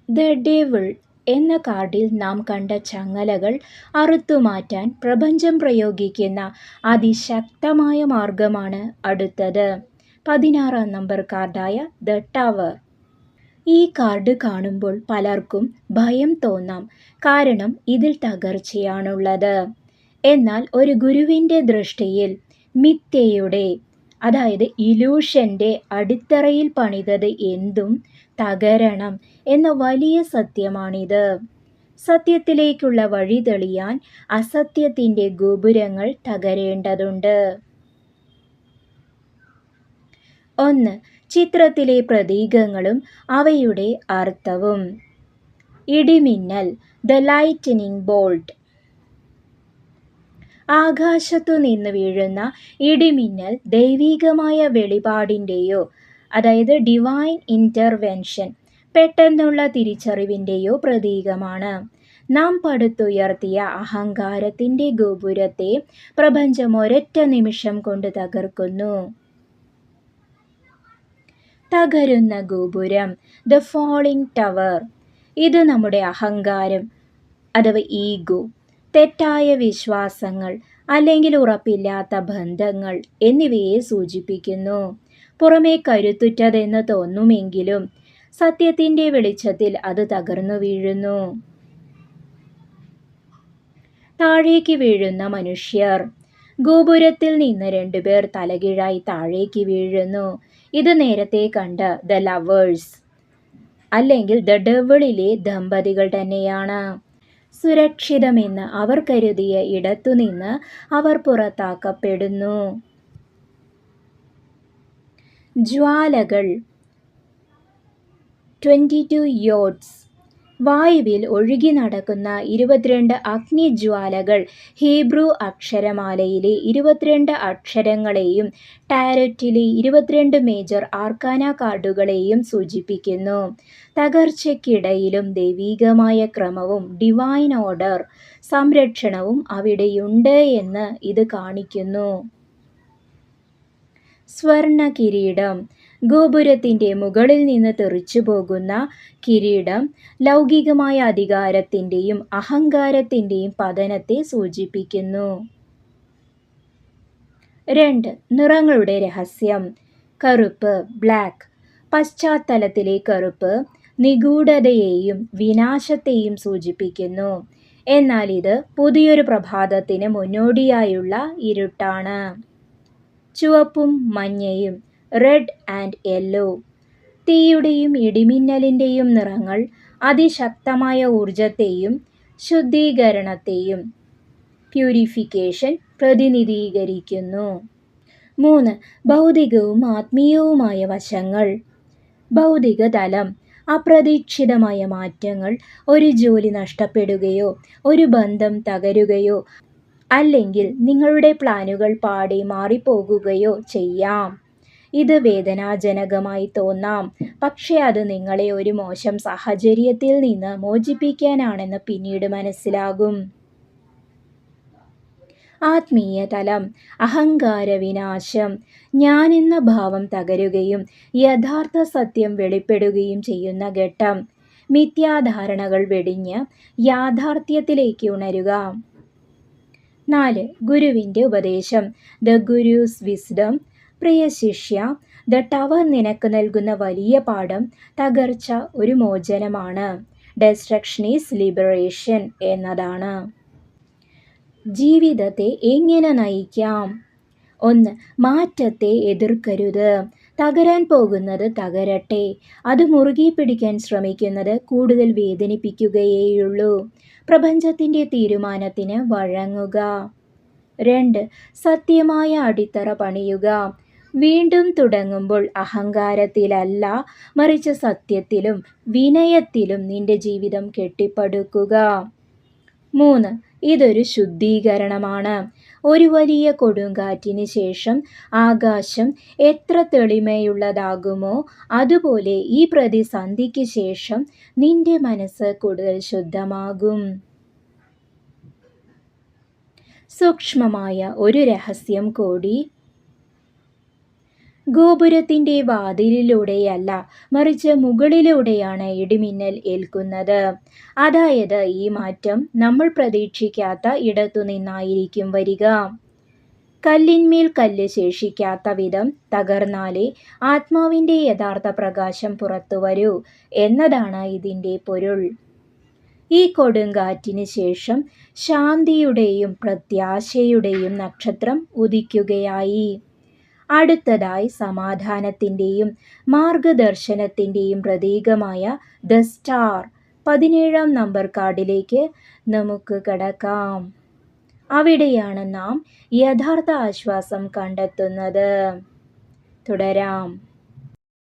The devil എന്ന കാർഡിൽ നാം കണ്ട ചങ്ങലകൾ അറുത്തുമാറ്റാൻ പ്രപഞ്ചം പ്രയോഗിക്കുന്ന അതിശക്തമായ മാർഗമാണ് അടുത്തത്. 16 നമ്പർ കാർഡായ ദ ടവർ. ഈ കാർഡ് കാണുമ്പോൾ പലർക്കും ഭയം തോന്നാം, കാരണം ഇതിൽ തകർച്ചയാണുള്ളത്. എന്നാൽ ഒരു ഗുരുവിൻ്റെ ദൃഷ്ടിയിൽ മിഥ്യയുടെ, അതായത് ഇലൂഷൻ്റെ അടിത്തറയിൽ പണിതത് എന്തും തകരണം എന്ന വലിയ സത്യമാണിത്. സത്യത്തിലേക്കുള്ള വഴി തെളിയാൻ അസത്യത്തിൻ്റെ ഗോപുരങ്ങൾ തകരേണ്ടതുണ്ട്. 1. ചിത്രത്തിലെ പ്രതീകങ്ങളും അവയുടെ അർത്ഥവും. ഇടിമിന്നൽ, ദ ലൈറ്റനിങ് ബോൾട്ട്. ആകാശത്തു നിന്ന് വീഴുന്ന ഇടിമിന്നൽ ദൈവികമായ വെളിപാടിൻ്റെയോ, അതായത് ഡിവൈൻ ഇൻ്റർവെൻഷൻ, പെട്ടെന്നുള്ള തിരിച്ചറിവിൻ്റെയോ പ്രതീകമാണ്. നാം പടുത്തുയർത്തിയ അഹങ്കാരത്തിൻ്റെ ഗോപുരത്തെ പ്രപഞ്ചം ഒരൊറ്റ നിമിഷം കൊണ്ട് തകർക്കുന്നു. തകരുന്ന ഗോപുരം, ദ ഫോളിംഗ് ടവർ. ഇത് നമ്മുടെ അഹങ്കാരം അഥവാ ഈഗോ, തെറ്റായ വിശ്വാസങ്ങൾ അല്ലെങ്കിൽ ഉറപ്പില്ലാത്ത ബന്ധങ്ങൾ എന്നിവയെ സൂചിപ്പിക്കുന്നു. പുറമേ കരുത്തുറ്റതെന്ന് തോന്നുമെങ്കിലും സത്യത്തിൻ്റെ വെളിച്ചത്തിൽ അത് തകർന്നു വീഴുന്നു. താഴേക്ക് വീഴുന്ന മനുഷ്യർ. ഗോപുരത്തിൽ നിന്ന് 2 പേർ തലകീഴായി താഴേക്ക് വീഴുന്നു. ഇത് നേരത്തെ കണ്ട ദ ലവേഴ്സ് അല്ലെങ്കിൽ ദ ഡെവിളിലെ ദമ്പതികൾ തന്നെയാണ്. സുരക്ഷിതമെന്ന് അവർ കരുതിയ ഇടത്തുനിന്ന് അവർ പുറത്താക്കപ്പെടുന്നു. ജ്വാലകൾ, 22 യോട്സ്. വായുവിൽ ഒഴുകി നടക്കുന്ന 22 അഗ്നിജ്വാലകൾ ഹീബ്രു അക്ഷരമാലയിലെ 22 അക്ഷരങ്ങളെയും ടാരോറ്റിലെ 22 മേജർ ആർക്കാന കാർഡുകളെയും സൂചിപ്പിക്കുന്നു. തകർച്ചയ്ക്കിടയിലും ദൈവികമായ ക്രമവും ഡിവൈൻ ഓർഡർ, സംരക്ഷണവും അവിടെയുണ്ട് എന്ന് ഇത് കാണിക്കുന്നു. സ്വർണ കിരീടം. ഗോപുരത്തിൻ്റെ മുകളിൽ നിന്ന് തെറിച്ചു പോകുന്ന കിരീടം ലൗകികമായ അധികാരത്തിൻ്റെയും അഹങ്കാരത്തിൻ്റെയും പതനത്തെ സൂചിപ്പിക്കുന്നു. 2. നിറങ്ങളുടെ രഹസ്യം. കറുപ്പ്, ബ്ലാക്ക്. പശ്ചാത്തലത്തിലെ കറുപ്പ് നിഗൂഢതയെയും വിനാശത്തെയും സൂചിപ്പിക്കുന്നു. എന്നാൽ ഇത് പുതിയൊരു പ്രഭാതത്തിന് മുന്നോടിയായുള്ള ഇരുട്ടാണ്. ചുവപ്പും മഞ്ഞയും, റെഡ് ആൻഡ് യെല്ലോ. തീയുടെയും ഇടിമിന്നലിൻ്റെയും നിറങ്ങൾ അതിശക്തമായ ഊർജത്തെയും ശുദ്ധീകരണത്തെയും, പ്യൂരിഫിക്കേഷൻ, പ്രതിനിധീകരിക്കുന്നു. 3. ഭൗതികവും ആത്മീയവുമായ വശങ്ങൾ. ഭൗതിക തലം. അപ്രതീക്ഷിതമായ മാറ്റങ്ങൾ, ഒരു ജോലി നഷ്ടപ്പെടുകയോ ഒരു ബന്ധം തകരുകയോ അല്ലെങ്കിൽ നിങ്ങളുടെ പ്ലാനുകൾ പാടെ മാറിപ്പോകുകയോ ചെയ്യാം. ഇത് വേദനാജനകമായി തോന്നാം, പക്ഷേ അത് നിങ്ങളെ ഒരു മോശം സാഹചര്യത്തിൽ നിന്ന് മോചിപ്പിക്കാനാണെന്ന് പിന്നീട് മനസ്സിലാകും. ആത്മീയ തലം. അഹങ്കാര വിനാശം. ഞാനെന്ന ഭാവം തകരുകയും യഥാർത്ഥ സത്യം വെളിപ്പെടുകയും ചെയ്യുന്ന ഘട്ടം. മിഥ്യാധാരണകൾ വെടിഞ്ഞ് യാഥാർത്ഥ്യത്തിലേക്ക് ഉണരുക. 4. ഗുരുവിൻ്റെ ഉപദേശം. The Gurez wisdom. പ്രിയ ശിഷ്യ, ദ ടവർ നിനക്ക് നൽകുന്ന വലിയ പാഠം തകർച്ച ഒരു മോചനമാണ്, ഡെസ്ട്രക്ഷൻ ഈസ് ലിബറേഷൻ എന്നതാണ്. ജീവിതത്തെ എങ്ങനെ നയിക്കാം? 1. മാറ്റത്തെ എതിർക്കരുത്. തകരാൻ പോകുന്നത് തകരട്ടെ. അത് മുറുകെ പിടിക്കാൻ ശ്രമിക്കുന്നത് കൂടുതൽ വേദനിപ്പിക്കുകയേയുള്ളൂ. പ്രപഞ്ചത്തിൻ്റെ തീരുമാനത്തിന് വഴങ്ങുക. 2. സത്യമായ അടിത്തറ പണിയുക. വീണ്ടും തുടങ്ങുമ്പോൾ അഹങ്കാരത്തിലല്ല, മറിച്ച് സത്യത്തിലും വിനയത്തിലും നിന്റെ ജീവിതം കെട്ടിപ്പടുക്കുക. 3. ഇതൊരു ശുദ്ധീകരണമാണ്. ഒരു വലിയ കൊടുങ്കാറ്റിന് ശേഷം ആകാശം എത്ര തെളിമയുള്ളതാകുമോ അതുപോലെ ഈ പ്രതിസന്ധിക്ക് ശേഷം നിന്റെ മനസ്സ് കൂടുതൽ ശുദ്ധമാകും. സൂക്ഷ്മമായ ഒരു രഹസ്യം കൂടി. ഗോപുരത്തിൻ്റെ വാതിലിലൂടെയല്ല, മറിച്ച് മുകളിലൂടെയാണ് ഇടിമിന്നൽ ഏൽക്കുന്നത്. അതായത് ഈ മാറ്റം നമ്മൾ പ്രതീക്ഷിക്കാത്ത ഇടത്തുനിന്നായിരിക്കും വരിക. കല്ലിന്മേൽ കല്ല് ശേഷിക്കാത്ത വിധം തകർന്നാലേ ആത്മാവിൻ്റെ യഥാർത്ഥ പ്രകാശം പുറത്തുവരൂ എന്നതാണ് ഇതിൻ്റെ പൊരുൾ. ഈ കൊടുങ്കാറ്റിന് ശേഷം ശാന്തിയുടെയും പ്രത്യാശയുടെയും നക്ഷത്രം ഉദിക്കുകയായി. അടുത്തതായി സമാധാനത്തിൻ്റെയും മാർഗദർശനത്തിൻ്റെയും പ്രതീകമായ ദ സ്റ്റാർ 17-ാം നമ്പർ കാർഡിലേക്ക് നമുക്ക് കടക്കാം. അവിടെയാണ് നാം യഥാർത്ഥ ആശ്വാസം കണ്ടെത്തുന്നത്. തുടരാം.